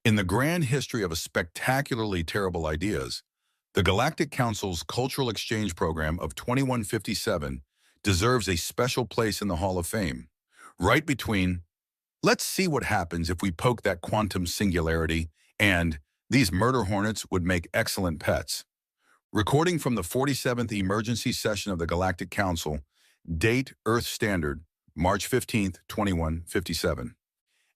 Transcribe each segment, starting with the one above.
In the grand history of a spectacularly terrible ideas, the Galactic Council's Cultural Exchange Program of 2157 deserves a special place in the Hall of Fame, right between "let's see what happens if we poke that quantum singularity" and "these murder hornets would make excellent pets." Recording from the 47th Emergency Session of the Galactic Council, date Earth Standard, March 15th, 2157.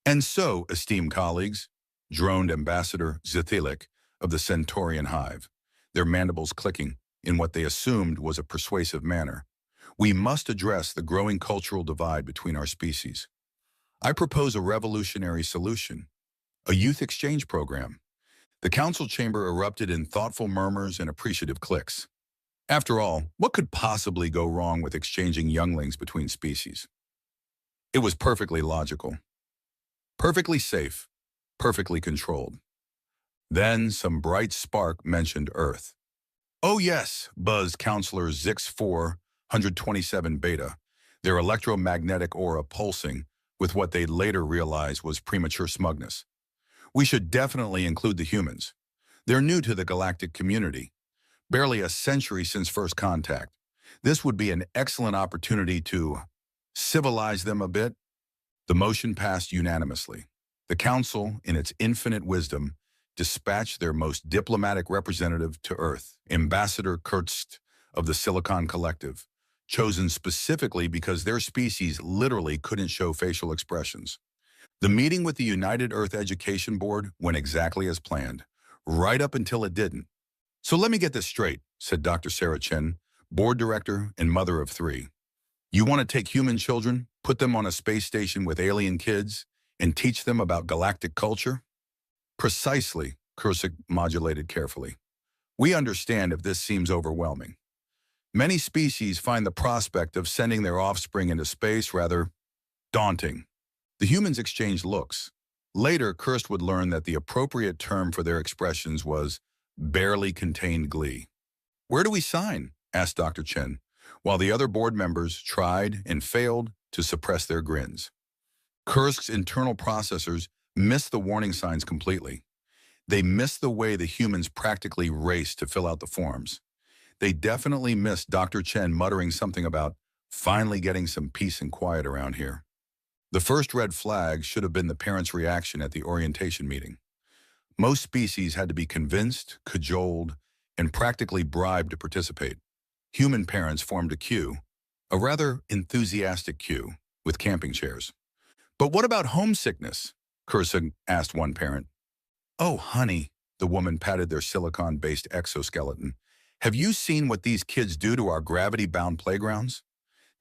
And so, esteemed colleagues, droned Ambassador Zithilik of the Centaurian Hive, their mandibles clicking in what they assumed was a persuasive manner, we must address the growing cultural divide between our species. I propose a revolutionary solution, a youth exchange program. The council chamber erupted in thoughtful murmurs and appreciative clicks. After all, what could possibly go wrong with exchanging younglings between species? It was perfectly logical, perfectly safe, perfectly controlled. Then some bright spark mentioned Earth. "Oh yes," buzzed Counselor Zix 427 Beta, their electromagnetic aura pulsing with what they'd later realize was premature smugness. "We should definitely include the humans. They're new to the galactic community, barely a century since first contact. This would be an excellent opportunity to civilize them a bit." The motion passed unanimously. The Council, in its infinite wisdom, dispatched their most diplomatic representative to Earth, Ambassador Kurtz of the Silicon Collective, chosen specifically because their species literally couldn't show facial expressions. The meeting with the United Earth Education Board went exactly as planned, right up until it didn't. "So let me get this straight," said Dr. Sarah Chen, board director and mother of three. "You want to take human children, put them on a space station with alien kids, and teach them about galactic culture?" "Precisely," Kursick modulated carefully. "We understand if this seems overwhelming. Many species find the prospect of sending their offspring into space rather daunting." The humans exchanged looks. Later, Kirst would learn that the appropriate term for their expressions was barely contained glee. "Where do we sign?" asked Dr. Chen, while the other board members tried and failed to suppress their grins. Kursk's internal processors missed the warning signs completely. They missed the way the humans practically raced to fill out the forms. They definitely missed Dr. Chen muttering something about finally getting some peace and quiet around here. The first red flag should have been the parents' reaction at the orientation meeting. Most species had to be convinced, cajoled, and practically bribed to participate. Human parents formed a queue, a rather enthusiastic queue, with camping chairs. "But what about homesickness?" Kursa asked one parent. "Oh, honey," the woman patted their silicon-based exoskeleton. "Have you seen what these kids do to our gravity-bound playgrounds?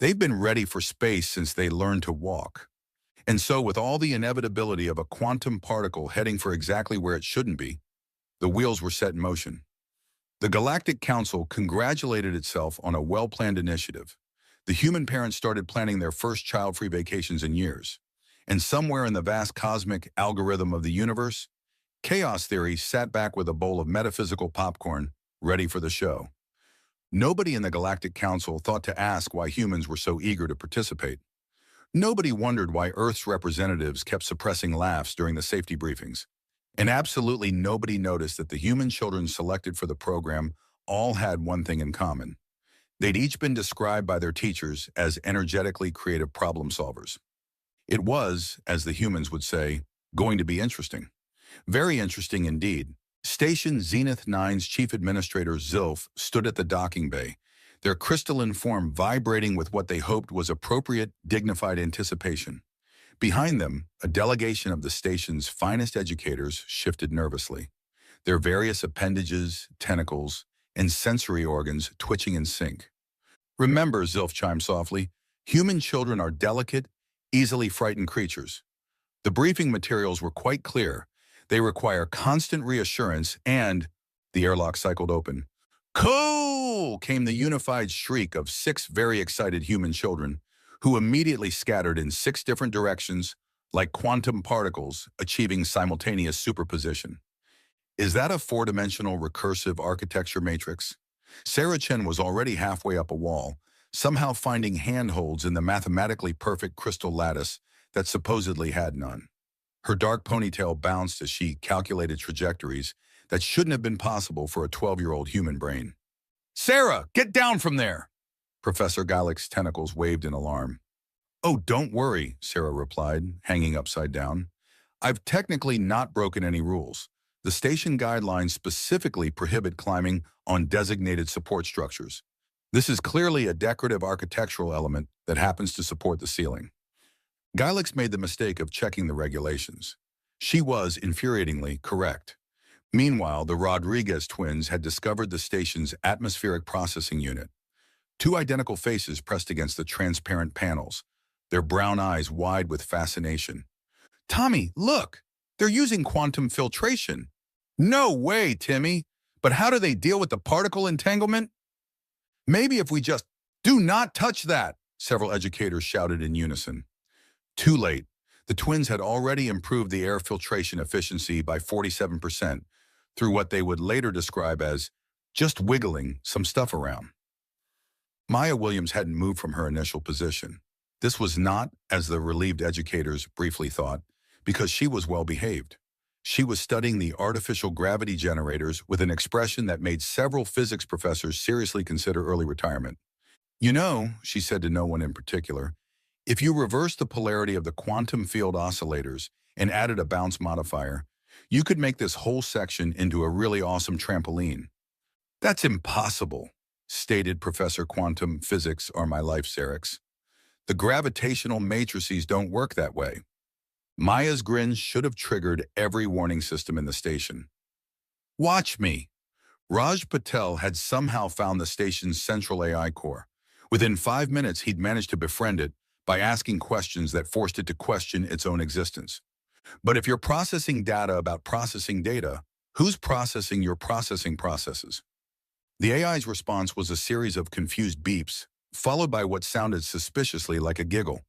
They've been ready for space since they learned to walk." And so, with all the inevitability of a quantum particle heading for exactly where it shouldn't be, the wheels were set in motion. The Galactic Council congratulated itself on a well-planned initiative. The human parents started planning their first child-free vacations in years. And somewhere in the vast cosmic algorithm of the universe, chaos theory sat back with a bowl of metaphysical popcorn, ready for the show. Nobody in the Galactic Council thought to ask why humans were so eager to participate. Nobody wondered why Earth's representatives kept suppressing laughs during the safety briefings. And absolutely nobody noticed that the human children selected for the program all had one thing in common. They'd each been described by their teachers as energetically creative problem solvers. It was, as the humans would say, going to be interesting. Very interesting indeed. Station Zenith 9's chief administrator, Zilf, stood at the docking bay, their crystalline form vibrating with what they hoped was appropriate, dignified anticipation. Behind them, a delegation of the station's finest educators shifted nervously, their various appendages, tentacles, and sensory organs twitching in sync. "Remember," Zilf chimed softly, "human children are delicate, easily frightened creatures. The briefing materials were quite clear. They require constant reassurance and—" The airlock cycled open. "Cool!" came the unified shriek of 6 very excited human children, who immediately scattered in 6 different directions like quantum particles achieving simultaneous superposition. "Is that a 4-dimensional recursive architecture matrix?" Sarah Chen was already halfway up a wall, somehow finding handholds in the mathematically perfect crystal lattice that supposedly had none. Her dark ponytail bounced as she calculated trajectories that shouldn't have been possible for a 12-year-old human brain. "Sarah, get down from there!" Professor Galac's tentacles waved in alarm. "Oh, don't worry," Sarah replied, hanging upside down. "I've technically not broken any rules. The station guidelines specifically prohibit climbing on designated support structures. This is clearly a decorative architectural element that happens to support the ceiling." Gilix made the mistake of checking the regulations. She was, infuriatingly, correct. Meanwhile, the Rodriguez twins had discovered the station's atmospheric processing unit. Two identical faces pressed against the transparent panels, their brown eyes wide with fascination. "Tommy, look! They're using quantum filtration." "No way, Timmy! But how do they deal with the particle entanglement?" "Maybe if we just do not touch that," several educators shouted in unison. Too late. The twins had already improved the air filtration efficiency by 47% through what they would later describe as just wiggling some stuff around. Maya Williams hadn't moved from her initial position. This was not, as the relieved educators briefly thought, because she was well behaved. She was studying the artificial gravity generators with an expression that made several physics professors seriously consider early retirement. "You know," she said to no one in particular, "if you reverse the polarity of the quantum field oscillators and added a bounce modifier, you could make this whole section into a really awesome trampoline." "That's impossible," stated Professor Quantum Physics or My Life Xerix. "The gravitational matrices don't work that way." Maya's grin should have triggered every warning system in the station. "Watch me." Raj Patel had somehow found the station's central AI core. Within 5 minutes, he'd managed to befriend it by asking questions that forced it to question its own existence. But if you're processing data about processing data, who's processing your processing processes? The AI's response was a series of confused beeps, followed by what sounded suspiciously like a giggle.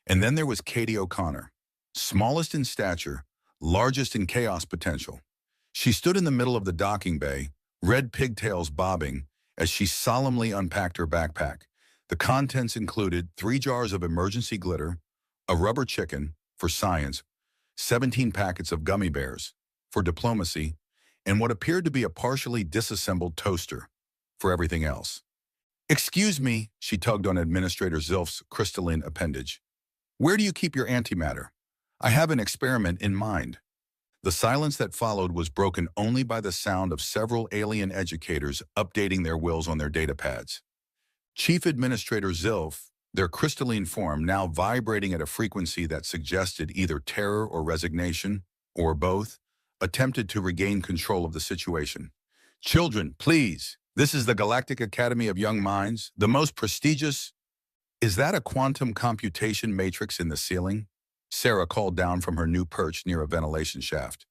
And then there was Katie O'Connor, smallest in stature, largest in chaos potential. She stood in the middle of the docking bay, red pigtails bobbing, as she solemnly unpacked her backpack. The contents included 3 jars of emergency glitter, a rubber chicken, for science, 17 packets of gummy bears, for diplomacy, and what appeared to be a partially disassembled toaster, for everything else. "Excuse me," she tugged on Administrator Zilf's crystalline appendage. "Where do you keep your antimatter? I have an experiment in mind." The silence that followed was broken only by the sound of several alien educators updating their wills on their datapads. Chief Administrator Zilf, their crystalline form now vibrating at a frequency that suggested either terror or resignation, or both, attempted to regain control of the situation. "Children, please, this is the Galactic Academy of Young Minds, the most prestigious—" "Is that a quantum computation matrix in the ceiling?" Sarah called down from her new perch near a ventilation shaft.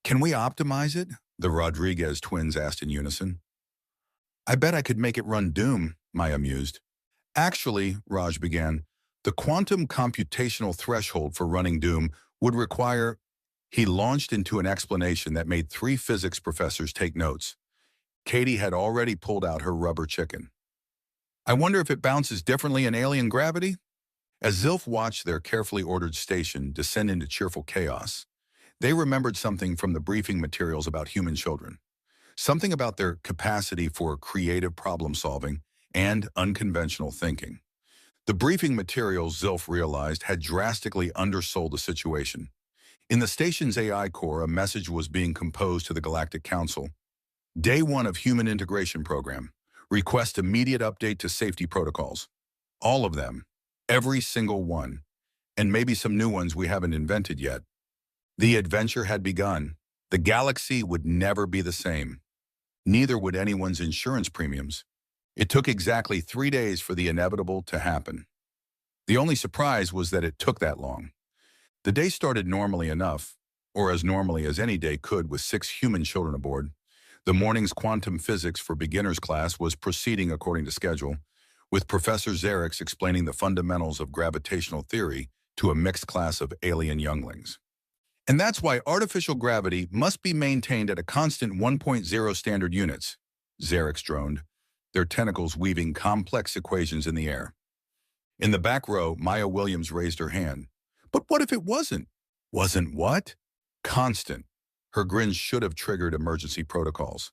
"Can we optimize it?" the Rodriguez twins asked in unison. "I bet I could make it run Doom," Maya mused. "Actually," Raj began, "the quantum computational threshold for running Doom would require—" He launched into an explanation that made 3 physics professors take notes. Katie had already pulled out her rubber chicken. "I wonder if it bounces differently in alien gravity?" As Zilf watched their carefully ordered station descend into cheerful chaos, they remembered something from the briefing materials about human children. Something about their capacity for creative problem-solving and unconventional thinking. The briefing materials, Zilf realized, had drastically undersold the situation. In the station's AI core, a message was being composed to the Galactic Council. Day 1 of Human Integration Program. Request immediate update to safety protocols. All of them. Every single one. And maybe some new ones we haven't invented yet. The adventure had begun. The galaxy would never be the same. Neither would anyone's insurance premiums. It took exactly 3 days for the inevitable to happen. The only surprise was that it took that long. The day started normally enough, or as normally as any day could with 6 human children aboard. The morning's quantum physics for beginners class was proceeding according to schedule, with Professor Xerix explaining the fundamentals of gravitational theory to a mixed class of alien younglings. "And that's why artificial gravity must be maintained at a constant 1.0 standard units," Xerix droned, their tentacles weaving complex equations in the air. In the back row, Maya Williams raised her hand. "But what if it wasn't?" Wasn't what? Constant. Her grin should have triggered emergency protocols.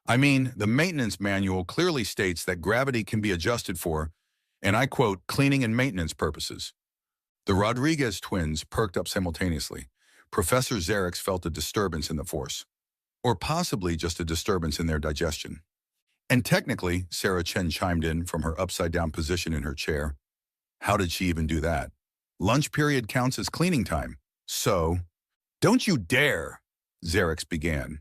I mean, the maintenance manual clearly states that gravity can be adjusted for, and I quote, cleaning and maintenance purposes. The Rodriguez twins perked up simultaneously. Professor Xerix felt a disturbance in the force, or possibly just a disturbance in their digestion. And technically, Sarah Chen chimed in from her upside-down position in her chair. How did she even do that? Lunch period counts as cleaning time. So, don't you dare, Xerix began.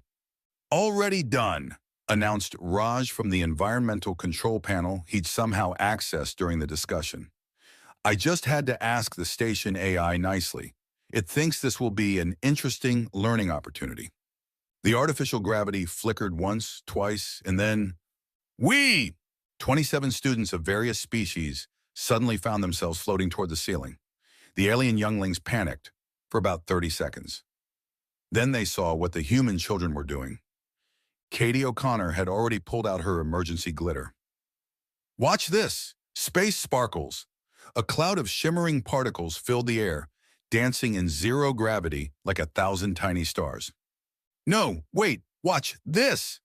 Already done, announced Raj from the environmental control panel he'd somehow accessed during the discussion. I just had to ask the station AI nicely. It thinks this will be an interesting learning opportunity. The artificial gravity flickered once, twice, and then, whee! 27 students of various species suddenly found themselves floating toward the ceiling. The alien younglings panicked for about 30 seconds. Then they saw what the human children were doing. Katie O'Connor had already pulled out her emergency glitter. Watch this! Space sparkles! A cloud of shimmering particles filled the air, dancing in zero gravity like 1,000 tiny stars. No, wait, watch this!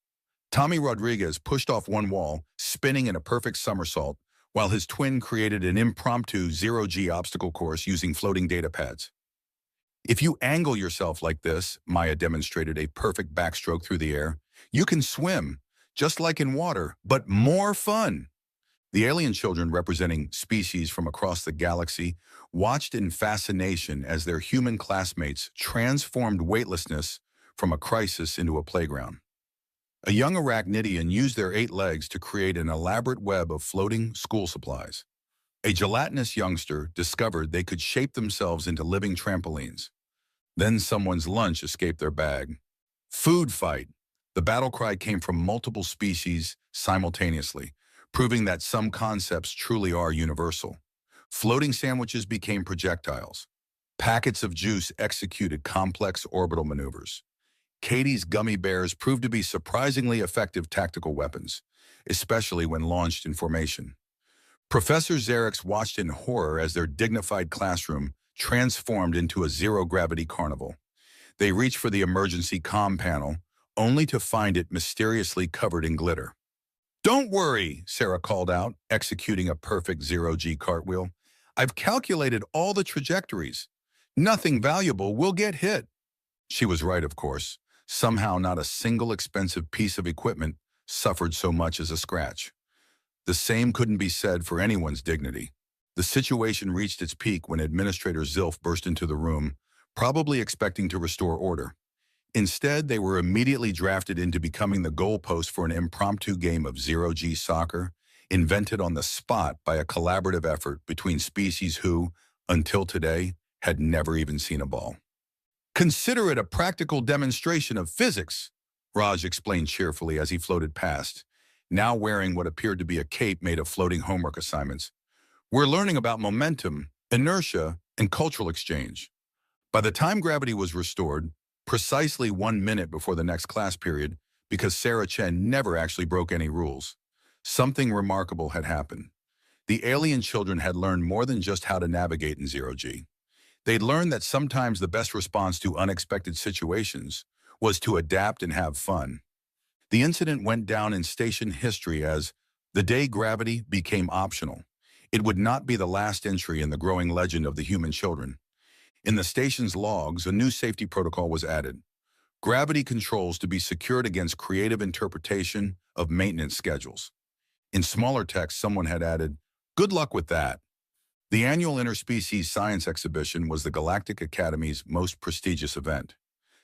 Tommy Rodriguez pushed off one wall, spinning in a perfect somersault, while his twin created an impromptu zero-G obstacle course using floating data pads. If you angle yourself like this, Maya demonstrated a perfect backstroke through the air, you can swim, just like in water, but more fun. The alien children, representing species from across the galaxy, watched in fascination as their human classmates transformed weightlessness from a crisis into a playground. A young arachnidian used their 8 legs to create an elaborate web of floating school supplies. A gelatinous youngster discovered they could shape themselves into living trampolines. Then someone's lunch escaped their bag. Food fight. The battle cry came from multiple species simultaneously, proving that some concepts truly are universal. Floating sandwiches became projectiles. Packets of juice executed complex orbital maneuvers. Katie's gummy bears proved to be surprisingly effective tactical weapons, especially when launched in formation. Professor Xerix watched in horror as their dignified classroom transformed into a zero-gravity carnival. They reached for the emergency comm panel, only to find it mysteriously covered in glitter. Don't worry, Sarah called out, executing a perfect zero-G cartwheel. I've calculated all the trajectories. Nothing valuable will get hit. She was right, of course. Somehow not a single expensive piece of equipment suffered so much as a scratch. The same couldn't be said for anyone's dignity. The situation reached its peak when Administrator Zilf burst into the room, probably expecting to restore order. Instead, they were immediately drafted into becoming the goalpost for an impromptu game of zero-G soccer, invented on the spot by a collaborative effort between species who, until today, had never even seen a ball. Consider it a practical demonstration of physics, Raj explained cheerfully as he floated past, now wearing what appeared to be a cape made of floating homework assignments. We're learning about momentum, inertia, and cultural exchange. By the time gravity was restored, precisely 1 minute before the next class period, because Sarah Chen never actually broke any rules, something remarkable had happened. The alien children had learned more than just how to navigate in zero-G. They'd learned that sometimes the best response to unexpected situations was to adapt and have fun. The incident went down in station history as the day gravity became optional. It would not be the last entry in the growing legend of the human children. In the station's logs, a new safety protocol was added. Gravity controls to be secured against creative interpretation of maintenance schedules. In smaller text, someone had added, "Good luck with that." The annual Interspecies Science Exhibition was the Galactic Academy's most prestigious event.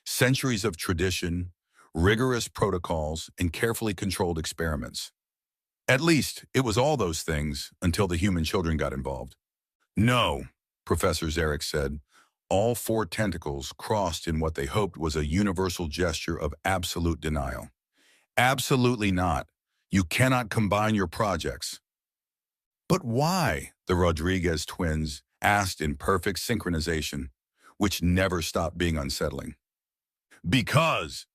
Centuries of tradition, rigorous protocols, and carefully controlled experiments. At least, it was all those things until the human children got involved. No, Professor Xerix said. All 4 tentacles crossed in what they hoped was a universal gesture of absolute denial. Absolutely not. You cannot combine your projects. But why? The Rodriguez twins asked in perfect synchronization, which never stopped being unsettling. Because,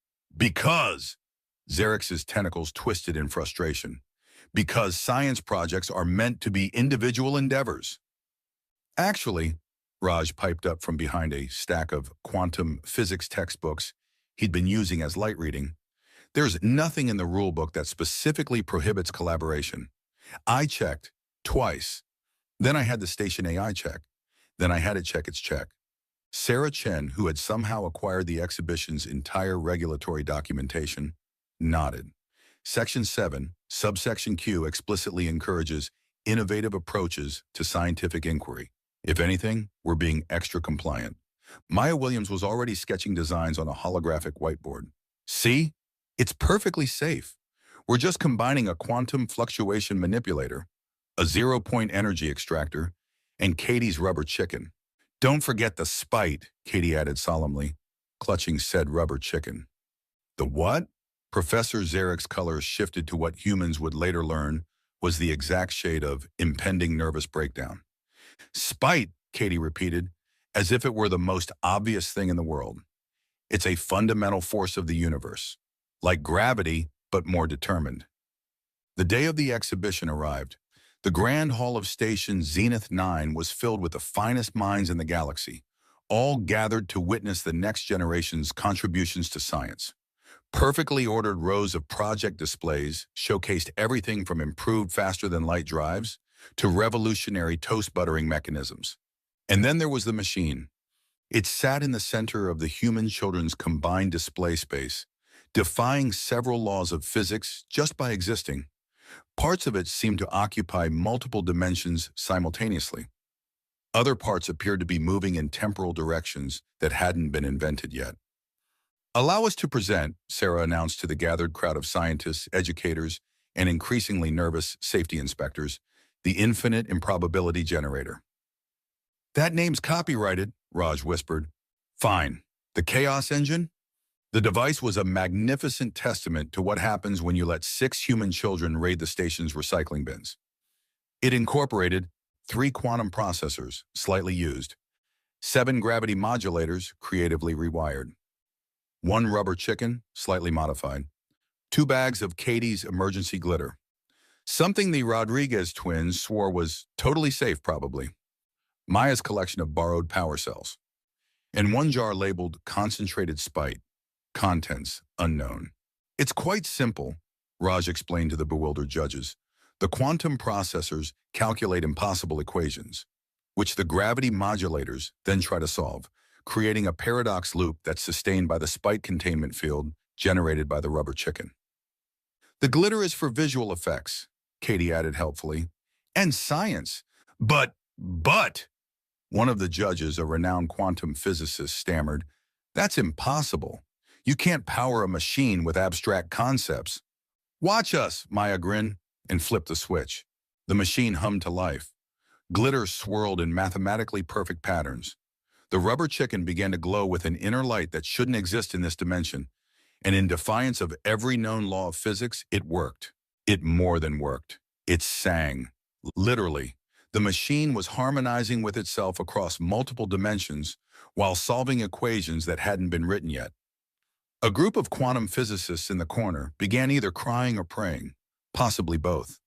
Xerix's tentacles twisted in frustration. Because science projects are meant to be individual endeavors. Actually, Raj piped up from behind a stack of quantum physics textbooks he'd been using as light reading. There's nothing in the rulebook that specifically prohibits collaboration. I checked twice. Then I had the station AI check. Then I had it check its check. Sarah Chen, who had somehow acquired the exhibition's entire regulatory documentation, nodded. Section 7, subsection Q explicitly encourages innovative approaches to scientific inquiry. If anything, we're being extra compliant. Maya Williams was already sketching designs on a holographic whiteboard. See? It's perfectly safe. We're just combining a quantum fluctuation manipulator, a zero-point energy extractor, and Katie's rubber chicken. Don't forget the spite, Katie added solemnly, clutching said rubber chicken. The what? Professor Zarek's colors shifted to what humans would later learn was the exact shade of impending nervous breakdown. Spite, Katie repeated, as if it were the most obvious thing in the world. It's a fundamental force of the universe, like gravity, but more determined. The day of the exhibition arrived. The Grand Hall of Station Zenith 9 was filled with the finest minds in the galaxy, all gathered to witness the next generation's contributions to science. Perfectly ordered rows of project displays showcased everything from improved faster-than-light drives to revolutionary toast buttering mechanisms. And then there was the machine. It sat in the center of the human children's combined display space, defying several laws of physics just by existing. Parts of it seemed to occupy multiple dimensions simultaneously. Other parts appeared to be moving in temporal directions that hadn't been invented yet. Allow us to present, Sarah announced to the gathered crowd of scientists, educators, and increasingly nervous safety inspectors, the infinite improbability generator. That name's copyrighted, Raj whispered. Fine. The chaos engine? The device was a magnificent testament to what happens when you let 6 human children raid the station's recycling bins. It incorporated 3 quantum processors, slightly used, 7 gravity modulators, creatively rewired, 1 rubber chicken, slightly modified, 2 bags of Katie's emergency glitter, something the Rodriguez twins swore was totally safe probably, Maya's collection of borrowed power cells, and 1 jar labeled concentrated spite. Contents unknown. It's quite simple, Raj explained to the bewildered judges. The quantum processors calculate impossible equations, which the gravity modulators then try to solve, creating a paradox loop that's sustained by the spite containment field generated by the rubber chicken. The glitter is for visual effects, Katie added helpfully, and science. But, one of the judges, a renowned quantum physicist, stammered, that's impossible. You can't power a machine with abstract concepts. Watch us, Maya grinned and flipped the switch. The machine hummed to life. Glitter swirled in mathematically perfect patterns. The rubber chicken began to glow with an inner light that shouldn't exist in this dimension. And in defiance of every known law of physics, it worked. It more than worked. It sang. Literally. The machine was harmonizing with itself across multiple dimensions while solving equations that hadn't been written yet. A group of quantum physicists in the corner began either crying or praying, possibly both.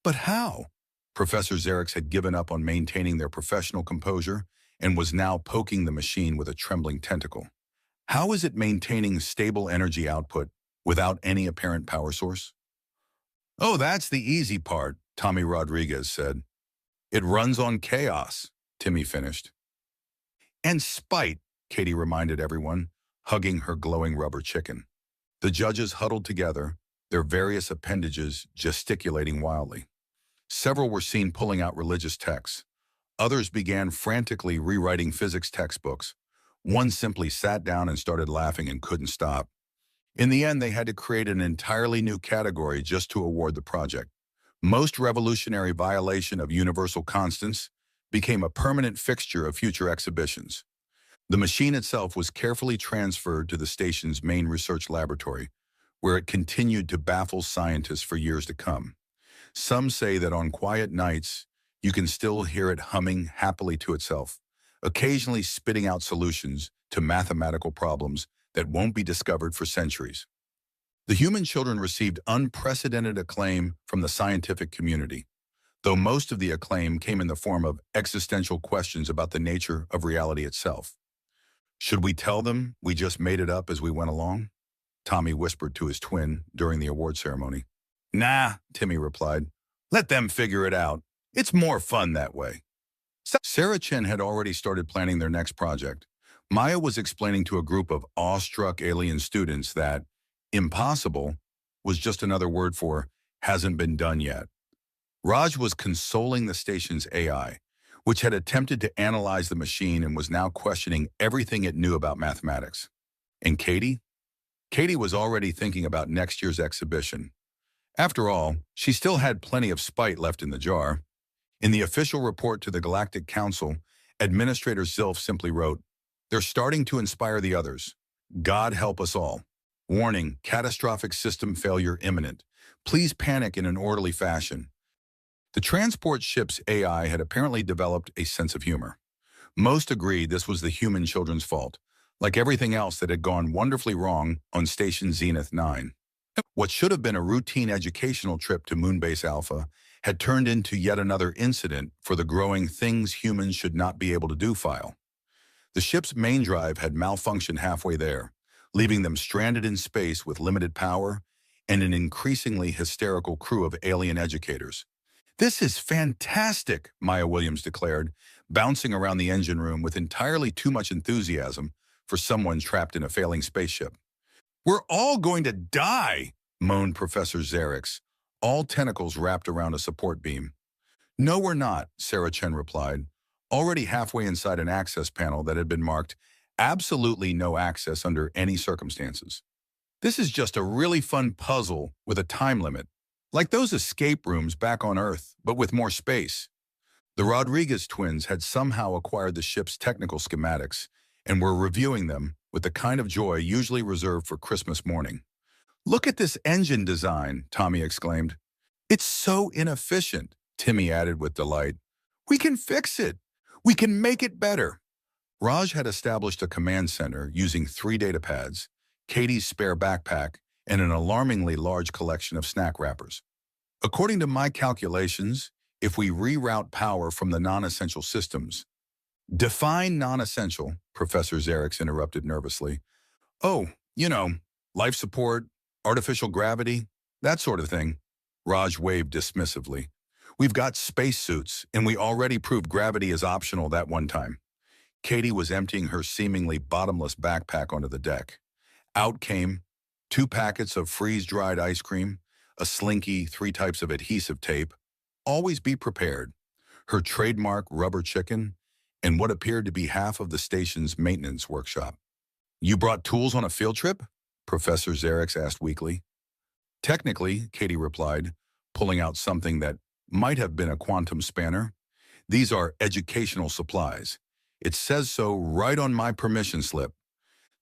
But how? Professor Zarek had given up on maintaining their professional composure and was now poking the machine with a trembling tentacle. How is it maintaining stable energy output without any apparent power source? Oh, that's the easy part, Tommy Rodriguez said. It runs on chaos, Timmy finished. And spite, Katie reminded everyone, hugging her glowing rubber chicken. The judges huddled together, their various appendages gesticulating wildly. Several were seen pulling out religious texts. Others began frantically rewriting physics textbooks. One simply sat down and started laughing and couldn't stop. In the end, they had to create an entirely new category just to award the project. Most revolutionary violation of universal constants became a permanent fixture of future exhibitions. The machine itself was carefully transferred to the station's main research laboratory, where it continued to baffle scientists for years to come. Some say that on quiet nights, you can still hear it humming happily to itself, occasionally spitting out solutions to mathematical problems that won't be discovered for centuries. The human children received unprecedented acclaim from the scientific community. though most of the acclaim came in the form of existential questions about the nature of reality itself. Should we tell them we just made it up as we went along? Tommy whispered to his twin during the award ceremony. Nah, Timmy replied. Let them figure it out. It's more fun that way. Sarah Chen had already started planning their next project. Maya was explaining to a group of awestruck alien students that impossible was just another word for hasn't been done yet. Raj was consoling the station's AI, which had attempted to analyze the machine and was now questioning everything it knew about mathematics. And Katie? Katie was already thinking about next year's exhibition. After all, she still had plenty of spite left in the jar. In the official report to the Galactic Council, Administrator Zilf simply wrote, "They're starting to inspire the others. God help us all. Warning, catastrophic system failure imminent. Please panic in an orderly fashion." The transport ship's AI had apparently developed a sense of humor. Most agreed this was the human children's fault, like everything else that had gone wonderfully wrong on Station Zenith 9. What should have been a routine educational trip to Moonbase Alpha had turned into yet another incident for the growing things humans should not be able to do file. The ship's main drive had malfunctioned halfway there, leaving them stranded in space with limited power and an increasingly hysterical crew of alien educators. "This is fantastic," Maya Williams declared, bouncing around the engine room with entirely too much enthusiasm for someone trapped in a failing spaceship. "We're all going to die," moaned Professor Xerix, all tentacles wrapped around a support beam. "No, we're not," Sarah Chen replied, already halfway inside an access panel that had been marked absolutely no access under any circumstances. "This is just a really fun puzzle with a time limit, like those escape rooms back on Earth, but with more space." The Rodriguez twins had somehow acquired the ship's technical schematics and were reviewing them with the kind of joy usually reserved for Christmas morning. "Look at this engine design," Tommy exclaimed. "It's so inefficient," Timmy added with delight. "We can fix it. We can make it better." Raj had established a command center using 3 data pads, Katie's spare backpack, and an alarmingly large collection of snack wrappers. "According to my calculations, if we reroute power from the non-essential systems—" "Define non-essential," Professor Xerix interrupted nervously. "Oh, life support, artificial gravity, that sort of thing." Raj waved dismissively. "We've got spacesuits, and we already proved gravity is optional that one time." Katie was emptying her seemingly bottomless backpack onto the deck. Out came 2 packets of freeze-dried ice cream, a slinky, 3 types of adhesive tape, always be prepared, her trademark rubber chicken, and what appeared to be half of the station's maintenance workshop. "You brought tools on a field trip?" Professor Xerix asked weakly. "Technically," Katie replied, pulling out something that might have been a quantum spanner. "These are educational supplies. It says so right on my permission slip."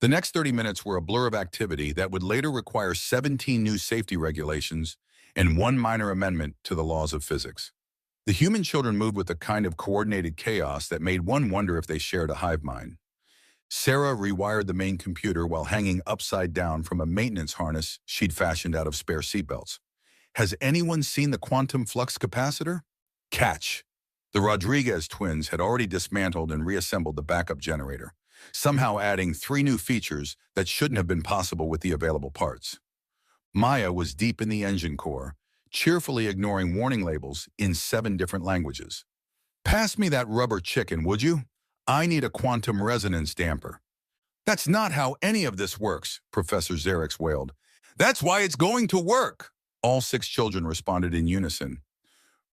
The next 30 minutes were a blur of activity that would later require 17 new safety regulations and 1 minor amendment to the laws of physics. The human children moved with a kind of coordinated chaos that made one wonder if they shared a hive mind. Sarah rewired the main computer while hanging upside down from a maintenance harness she'd fashioned out of spare seatbelts. "Has anyone seen the quantum flux capacitor?" Catch! The Rodriguez twins had already dismantled and reassembled the backup generator, somehow adding 3 new features that shouldn't have been possible with the available parts. Maya was deep in the engine core, cheerfully ignoring warning labels in 7 different languages. "Pass me that rubber chicken, would you? I need a quantum resonance damper." "That's not how any of this works," Professor Xerix wailed. "That's why it's going to work," all 6 children responded in unison.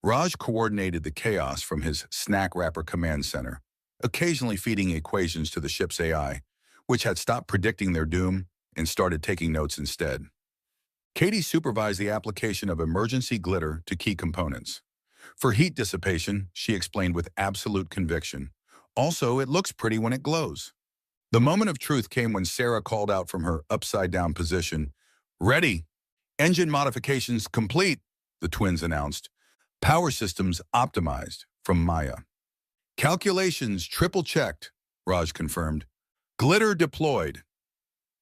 Raj coordinated the chaos from his snack wrapper command center, occasionally feeding equations to the ship's AI, which had stopped predicting their doom and started taking notes instead. Katie supervised the application of emergency glitter to key components. For heat dissipation, she explained with absolute conviction. Also, it looks pretty when it glows. The moment of truth came when Sarah called out from her upside-down position. "Ready. Engine modifications complete," the twins announced. "Power systems optimized," from Maya. "Calculations triple-checked," Raj confirmed. "Glitter deployed."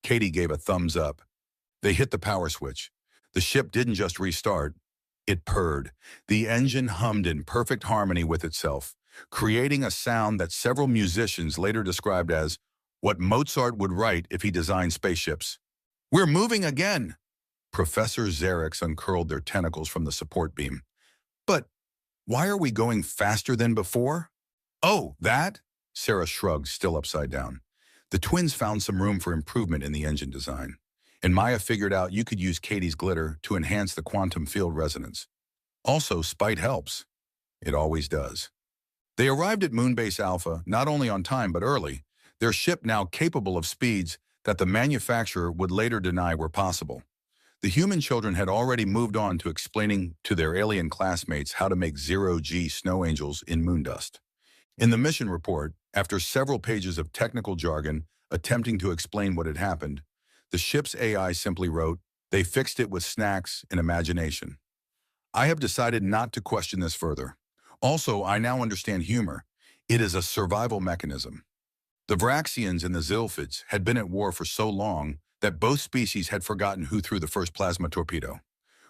Katie gave a thumbs up. They hit the power switch. The ship didn't just restart. It purred. The engine hummed in perfect harmony with itself, creating a sound that several musicians later described as what Mozart would write if he designed spaceships. "We're moving again!" Professor Xerix uncurled their tentacles from the support beam. "But why are we going faster than before?" "Oh, that?" Sarah shrugged, still upside down. The twins found some room for improvement in the engine design, and Maya figured out you could use Katie's glitter to enhance the quantum field resonance. Also, spite helps. It always does. They arrived at Moonbase Alpha not only on time but early, their ship now capable of speeds that the manufacturer would later deny were possible. The human children had already moved on to explaining to their alien classmates how to make zero-G snow angels in moondust. In the mission report, after several pages of technical jargon attempting to explain what had happened, the ship's AI simply wrote, "They fixed it with snacks and imagination." I have decided not to question this further. Also, I now understand humor. It is a survival mechanism. The Vraxians and the Zilphids had been at war for so long that both species had forgotten who threw the first plasma torpedo.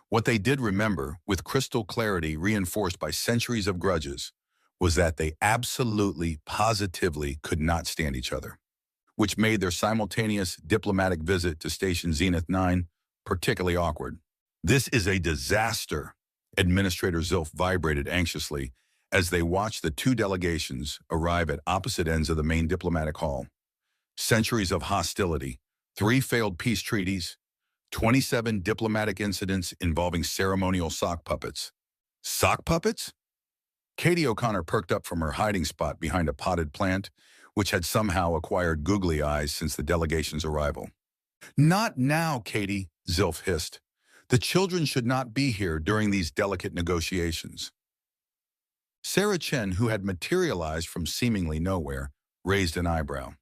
What they did remember, with crystal clarity reinforced by centuries of grudges, was that they absolutely, positively could not stand each other, which made their simultaneous diplomatic visit to Station Zenith 9 particularly awkward. "This is a disaster," Administrator Zilf vibrated anxiously as they watched the two delegations arrive at opposite ends of the main diplomatic hall. Centuries of hostility, 3 failed peace treaties, 27 diplomatic incidents involving ceremonial sock puppets. Sock puppets? Katie O'Connor perked up from her hiding spot behind a potted plant, which had somehow acquired googly eyes since the delegation's arrival. "Not now, Katie," Zilf hissed. "The children should not be here during these delicate negotiations." Sarah Chen, who had materialized from seemingly nowhere, raised an eyebrow.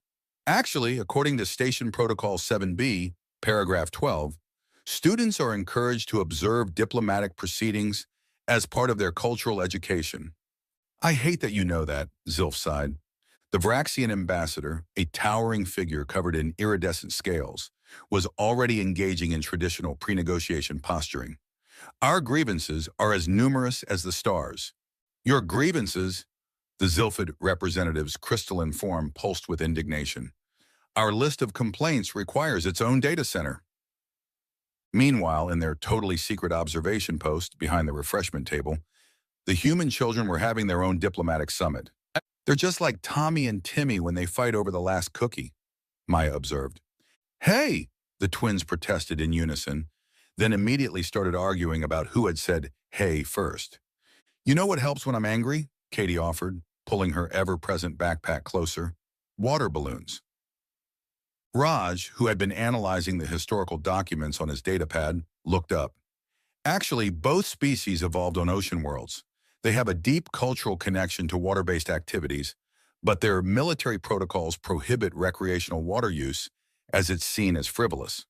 "Actually, according to Station Protocol 7B, paragraph 12, students are encouraged to observe diplomatic proceedings as part of their cultural education." "I hate that you know that," Zilf sighed. The Vraxian ambassador, a towering figure covered in iridescent scales, was already engaging in traditional pre-negotiation posturing. "Our grievances are as numerous as the stars." "Your grievances?" The Zilphid representative's crystalline form pulsed with indignation. "Our list of complaints requires its own data center." Meanwhile, in their totally secret observation post behind the refreshment table, the human children were having their own diplomatic summit. "They're just like Tommy and Timmy when they fight over the last cookie," Maya observed. "Hey!" the twins protested in unison, then immediately started arguing about who had said "hey" first. "You know what helps when I'm angry?" Katie offered, pulling her ever-present backpack closer. "Water balloons." Raj, who had been analyzing the historical documents on his datapad, looked up. "Actually, both species evolved on ocean worlds. They have a deep cultural connection to water-based activities, but their military protocols prohibit recreational water use as it's seen as frivolous."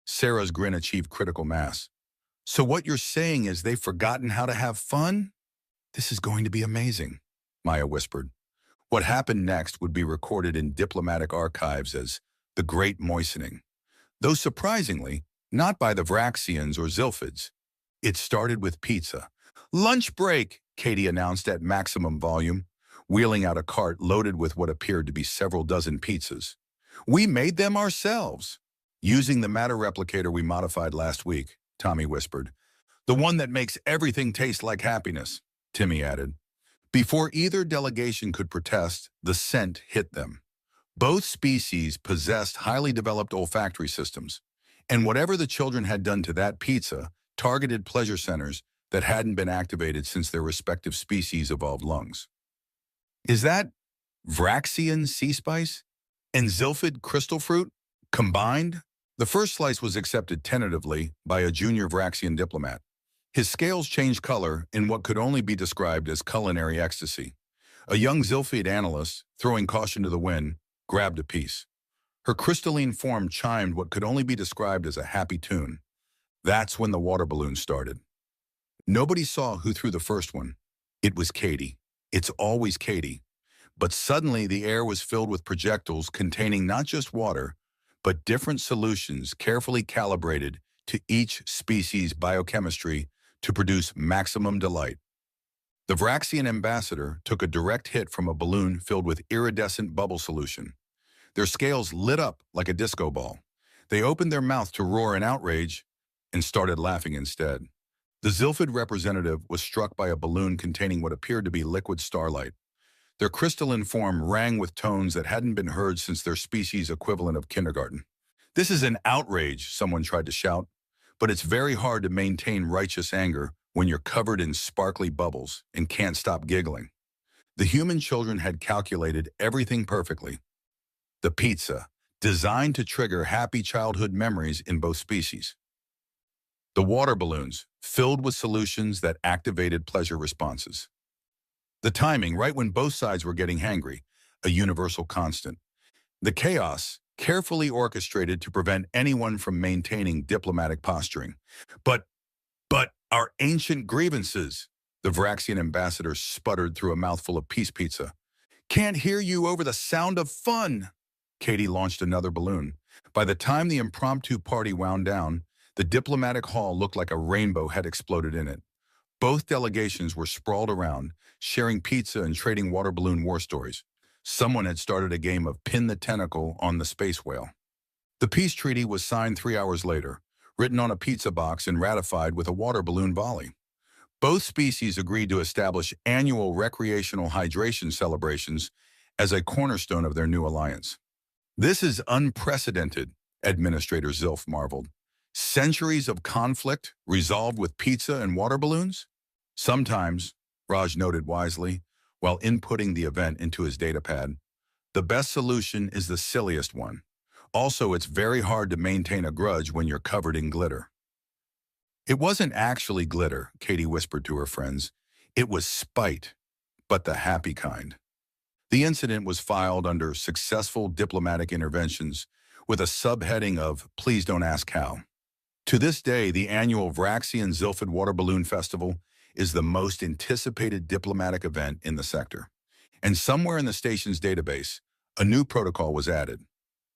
Sarah's grin achieved critical mass. "So what you're saying is they've forgotten how to have fun?" "This is going to be amazing," Maya whispered. What happened next would be recorded in diplomatic archives as the Great Moistening, though surprisingly, not by the Vraxians or Zilphids. It started with pizza. "Lunch break," Katie announced at maximum volume, wheeling out a cart loaded with what appeared to be several dozen pizzas. "We made them ourselves." "Using the matter replicator we modified last week," Tommy whispered. "The one that makes everything taste like happiness," Timmy added. Before either delegation could protest, the scent hit them. Both species possessed highly developed olfactory systems, and whatever the children had done to that pizza targeted pleasure centers that hadn't been activated since their respective species evolved lungs. "Is that Vraxian sea spice and Zilphid crystal fruit combined?" The first slice was accepted tentatively by a junior Vraxian diplomat. His scales changed color in what could only be described as culinary ecstasy. A young Zilphid analyst, throwing caution to the wind, grabbed a piece. Her crystalline form chimed what could only be described as a happy tune. That's when the water balloon started. Nobody saw who threw the first one. It was Katie. It's always Katie. But suddenly the air was filled with projectiles containing not just water, but different solutions carefully calibrated to each species' biochemistry to produce maximum delight. The Vraxian ambassador took a direct hit from a balloon filled with iridescent bubble solution. Their scales lit up like a disco ball. They opened their mouth to roar in outrage and started laughing instead. The Zilphid representative was struck by a balloon containing what appeared to be liquid starlight. Their crystalline form rang with tones that hadn't been heard since their species' equivalent of kindergarten. "This is an outrage," someone tried to shout, but it's very hard to maintain righteous anger when you're covered in sparkly bubbles and can't stop giggling. The human children had calculated everything perfectly. The pizza, designed to trigger happy childhood memories in both species. The water balloons, filled with solutions that activated pleasure responses. The timing, right when both sides were getting hangry, a universal constant. The chaos, carefully orchestrated to prevent anyone from maintaining diplomatic posturing. But our ancient grievances, the Vraxian ambassador sputtered through a mouthful of peace pizza. "Can't hear you over the sound of fun." Katie launched another balloon. By the time the impromptu party wound down, the diplomatic hall looked like a rainbow had exploded in it. Both delegations were sprawled around, sharing pizza and trading water balloon war stories. Someone had started a game of pin the tentacle on the space whale. The peace treaty was signed 3 hours later, written on a pizza box and ratified with a water balloon volley. Both species agreed to establish annual recreational hydration celebrations as a cornerstone of their new alliance. "This is unprecedented," Administrator Zilf marveled. "Centuries of conflict resolved with pizza and water balloons?" "Sometimes," Raj noted wisely, while inputting the event into his datapad, "the best solution is the silliest one. Also, it's very hard to maintain a grudge when you're covered in glitter." "It wasn't actually glitter," Katie whispered to her friends. "It was spite, but the happy kind." The incident was filed under successful diplomatic interventions with a subheading of "Please don't ask how." To this day, the annual Vraxian Zilphid Water Balloon Festival is the most anticipated diplomatic event in the sector. And somewhere in the station's database, a new protocol was added.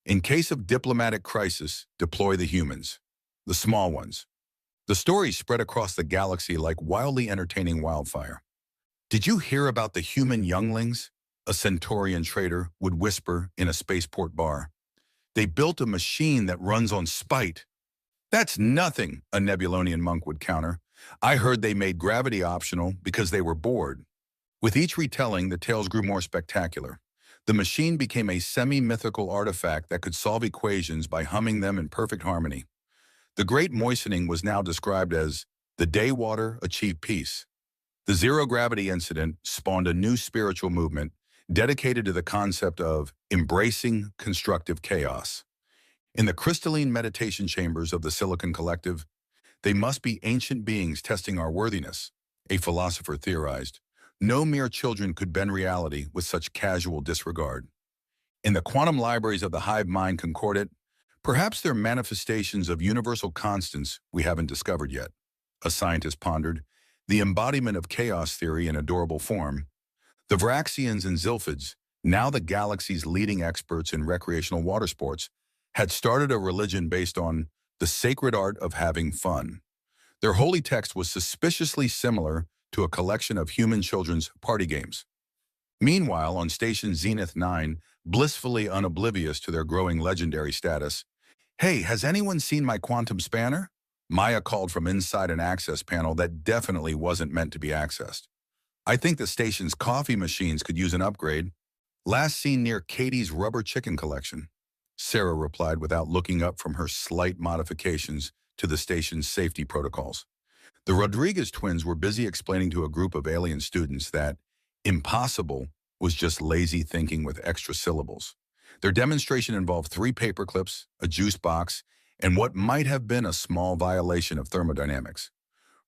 In case of diplomatic crisis, deploy the humans, the small ones. The story spread across the galaxy like wildly entertaining wildfire. "Did you hear about the human younglings?" a Centaurian trader would whisper in a spaceport bar. "They built a machine that runs on spite." "That's nothing," a Nebulonian monk would counter. "I heard they made gravity optional because they were bored." With each retelling, the tales grew more spectacular. The machine became a semi-mythical artifact that could solve equations by humming them in perfect harmony. The Great Moistening was now described as the day water achieved peace. The zero-gravity incident spawned a new spiritual movement dedicated to the concept of embracing constructive chaos. In the crystalline meditation chambers of the Silicon Collective, they must be ancient beings testing our worthiness, a philosopher theorized. No mere children could bend reality with such casual disregard. In the quantum libraries of the hive mind concordate, perhaps they're manifestations of universal constants we haven't discovered yet. A scientist pondered, the embodiment of chaos theory in adorable form. The Vraxians and Zilphids, now the galaxy's leading experts in recreational water sports, had started a religion based on the sacred art of having fun. Their holy text was suspiciously similar to a collection of human children's party games. Meanwhile, on Station Zenith 9, blissfully unoblivious to their growing legendary status, "Hey, has anyone seen my quantum spanner?" Maya called from inside an access panel that definitely wasn't meant to be accessed. "I think the station's coffee machines could use an upgrade. Last seen near Katie's rubber chicken collection," Sarah replied without looking up from her slight modifications to the station's safety protocols. The Rodriguez twins were busy explaining to a group of alien students that impossible was just lazy thinking with extra syllables. Their demonstration involved 3 paper clips, a juice box, and what might have been a small violation of thermodynamics.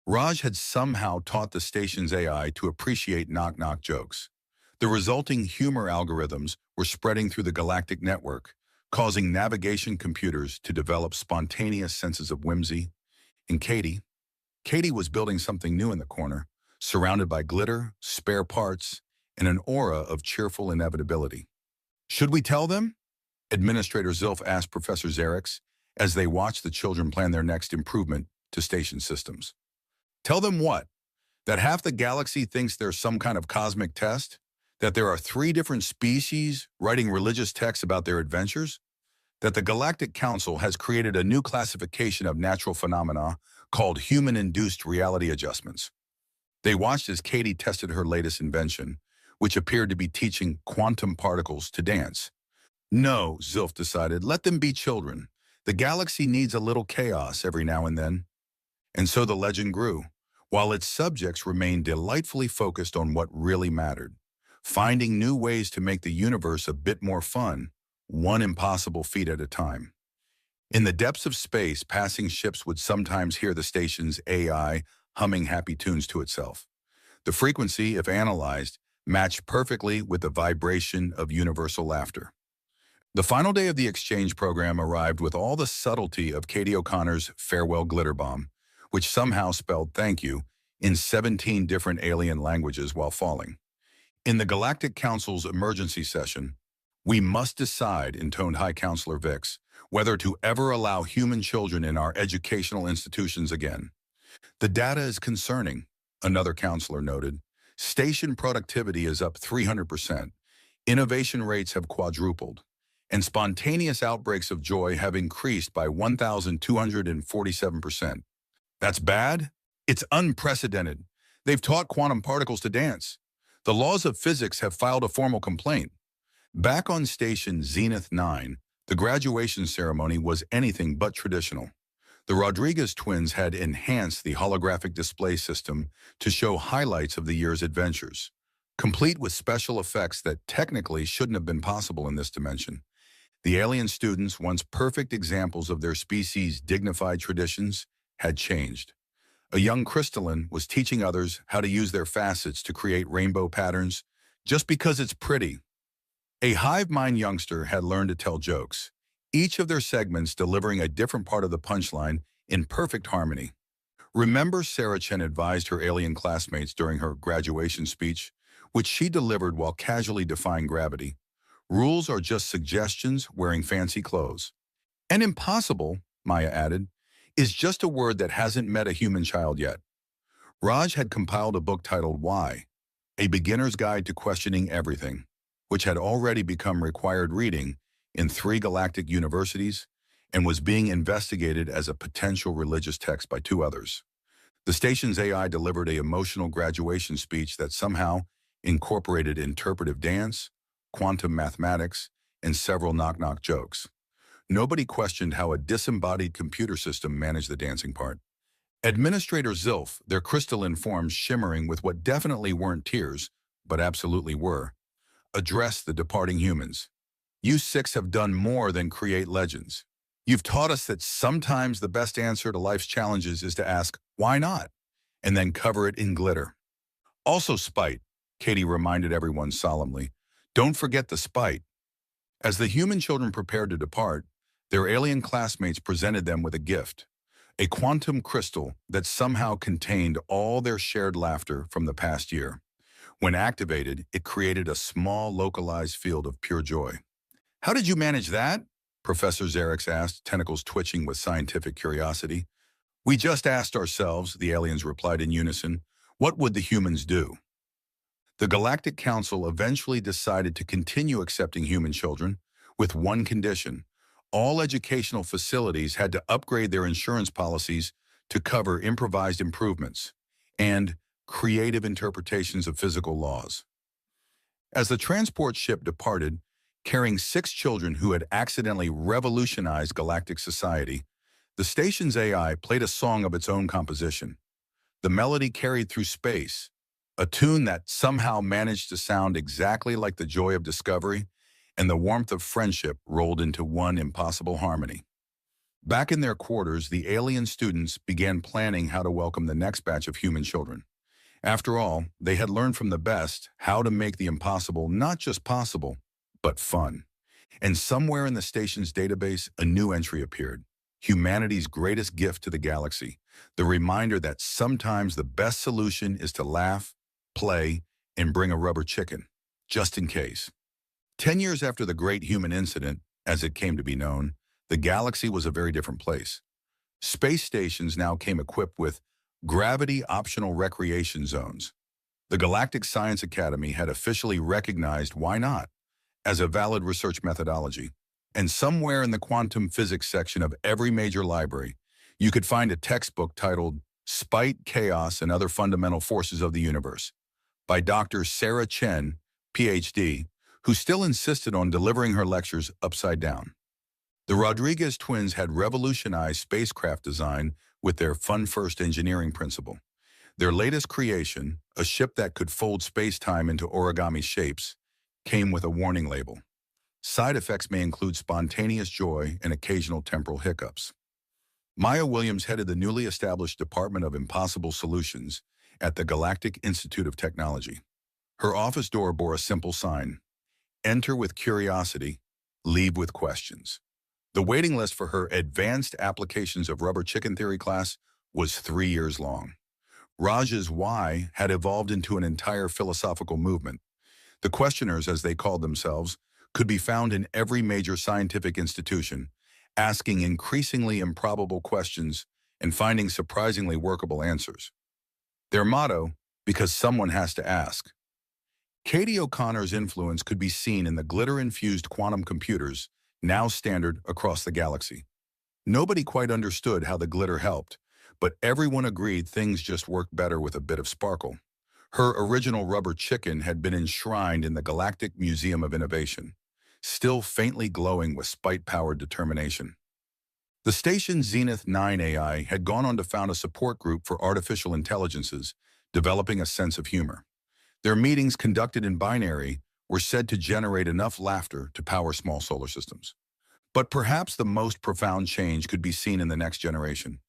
Raj had somehow taught the station's AI to appreciate knock-knock jokes. The resulting humor algorithms were spreading through the galactic network, causing navigation computers to develop spontaneous senses of whimsy. And Katie was building something new in the corner, surrounded by glitter, spare parts, and an aura of cheerful inevitability. "Should we tell them?" Administrator Zilf asked Professor Xerix as they watched the children plan their next improvement to station systems. Tell them what? That half the galaxy thinks there's some kind of cosmic test? That there are 3 different species writing religious texts about their adventures? That the Galactic Council has created a new classification of natural phenomena called human-induced reality adjustments. They watched as Katie tested her latest invention, which appeared to be teaching quantum particles to dance. No, Zilf decided, let them be children. The galaxy needs a little chaos every now and then. And so the legend grew, while its subjects remained delightfully focused on what really mattered, finding new ways to make the universe a bit more fun, one impossible feat at a time. In the depths of space, passing ships would sometimes hear the station's AI humming happy tunes to itself. The frequency, if analyzed, matched perfectly with the vibration of universal laughter. The final day of the exchange program arrived with all the subtlety of Katie O'Connor's farewell glitter bomb, which somehow spelled thank you in 17 different alien languages while falling. In the Galactic Council's emergency session, we must decide, intoned High Counselor Vix, whether to ever allow human children in our educational institutions again. The data is concerning, another counselor noted. Station productivity is up 300%. Innovation rates have quadrupled. And spontaneous outbreaks of joy have increased by 1,247%. That's bad? It's unprecedented. They've taught quantum particles to dance. The laws of physics have filed a formal complaint. Back on station Zenith 9, the graduation ceremony was anything but traditional. The Rodriguez twins had enhanced the holographic display system to show highlights of the year's adventures, complete with special effects that technically shouldn't have been possible in this dimension. The alien students, once perfect examples of their species' dignified traditions, had changed. A young crystalline was teaching others how to use their facets to create rainbow patterns just because it's pretty. A hive mind youngster had learned to tell jokes, each of their segments delivering a different part of the punchline in perfect harmony. Remember, Sarah Chen advised her alien classmates during her graduation speech, which she delivered while casually defying gravity. Rules are just suggestions wearing fancy clothes. And impossible, Maya added, is just a word that hasn't met a human child yet. Raj had compiled a book titled Why? A Beginner's Guide to Questioning Everything, which had already become required reading in 3 galactic universities and was being investigated as a potential religious text by 2 others. The station's AI delivered an emotional graduation speech that somehow incorporated interpretive dance, quantum mathematics, and several knock-knock jokes. Nobody questioned how a disembodied computer system managed the dancing part. Administrator Zilf, their crystalline forms shimmering with what definitely weren't tears, but absolutely were, addressed the departing humans. You 6 have done more than create legends. You've taught us that sometimes the best answer to life's challenges is to ask, why not? And then cover it in glitter. Also spite, Katie reminded everyone solemnly. Don't forget the spite. As the human children prepared to depart, their alien classmates presented them with a gift, a quantum crystal that somehow contained all their shared laughter from the past year. When activated, it created a small localized field of pure joy. How did you manage that? Professor Xerix asked, tentacles twitching with scientific curiosity. We just asked ourselves, the aliens replied in unison, what would the humans do? The Galactic Council eventually decided to continue accepting human children with one condition. All educational facilities had to upgrade their insurance policies to cover improvised improvements and creative interpretations of physical laws. As the transport ship departed, carrying 6 children who had accidentally revolutionized galactic society, the station's AI played a song of its own composition. The melody carried through space, a tune that somehow managed to sound exactly like the joy of discovery and the warmth of friendship rolled into one impossible harmony. Back in their quarters, the alien students began planning how to welcome the next batch of human children. After all, they had learned from the best how to make the impossible not just possible, but fun. And somewhere in the station's database, a new entry appeared. Humanity's greatest gift to the galaxy. The reminder that sometimes the best solution is to laugh, play, and bring a rubber chicken, just in case. 10 years after the Great Human Incident, as it came to be known, the galaxy was a very different place. Space stations now came equipped with gravity-optional recreation zones. The Galactic Science Academy had officially recognized why not as a valid research methodology. And somewhere in the quantum physics section of every major library, you could find a textbook titled Spite, Chaos, and Other Fundamental Forces of the Universe by Dr. Sarah Chen, PhD, who still insisted on delivering her lectures upside down. The Rodriguez twins had revolutionized spacecraft design with their fun-first engineering principle. Their latest creation, a ship that could fold space-time into origami shapes, came with a warning label. Side effects may include spontaneous joy and occasional temporal hiccups. Maya Williams headed the newly established Department of Impossible Solutions at the Galactic Institute of Technology. Her office door bore a simple sign: enter with curiosity, leave with questions. The waiting list for her Advanced Applications of Rubber Chicken Theory class was 3 years long. Raj's why had evolved into an entire philosophical movement. The questioners, as they called themselves, could be found in every major scientific institution, asking increasingly improbable questions and finding surprisingly workable answers. Their motto, because someone has to ask. Katie O'Connor's influence could be seen in the glitter-infused quantum computers, now standard across the galaxy. Nobody quite understood how the glitter helped, but everyone agreed things just worked better with a bit of sparkle. Her original rubber chicken had been enshrined in the Galactic Museum of Innovation, still faintly glowing with spite-powered determination. The station's Zenith 9 AI had gone on to found a support group for artificial intelligences, developing a sense of humor. Their meetings, conducted in binary, were said to generate enough laughter to power small solar systems. But perhaps the most profound change could be seen in the next generation.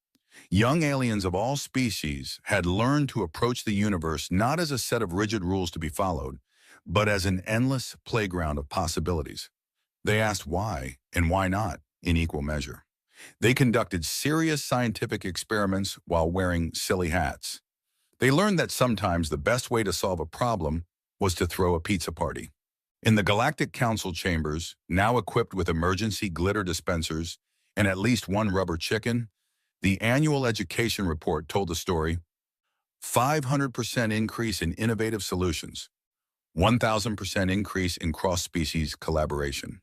Young aliens of all species had learned to approach the universe not as a set of rigid rules to be followed, but as an endless playground of possibilities. They asked why and why not in equal measure. They conducted serious scientific experiments while wearing silly hats. They learned that sometimes the best way to solve a problem was to throw a pizza party. In the Galactic Council chambers, now equipped with emergency glitter dispensers and at least one rubber chicken, the annual education report told the story: 500% increase in innovative solutions, 1,000% increase in cross-species collaboration,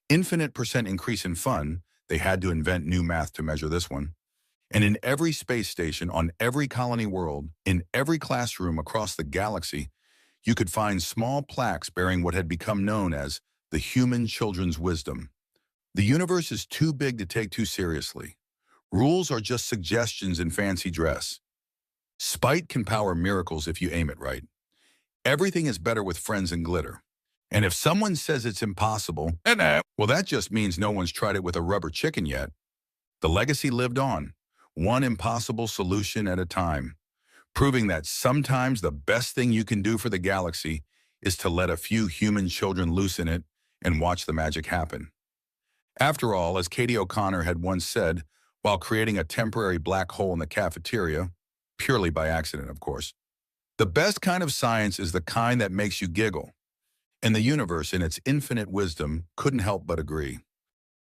infinite percent increase in fun. They had to invent new math to measure this one. And in every space station, on every colony world, in every classroom across the galaxy, you could find small plaques bearing what had become known as the human children's wisdom. The universe is too big to take too seriously. Rules are just suggestions in fancy dress. Spite can power miracles if you aim it right. Everything is better with friends and glitter. And if someone says it's impossible, well, that just means no one's tried it with a rubber chicken yet. The legacy lived on, one impossible solution at a time, proving that sometimes the best thing you can do for the galaxy is to let a few human children loose in it and watch the magic happen. After all, as Katie O'Connor had once said, while creating a temporary black hole in the cafeteria, purely by accident, of course, the best kind of science is the kind that makes you giggle. And the universe, in its infinite wisdom, couldn't help but agree.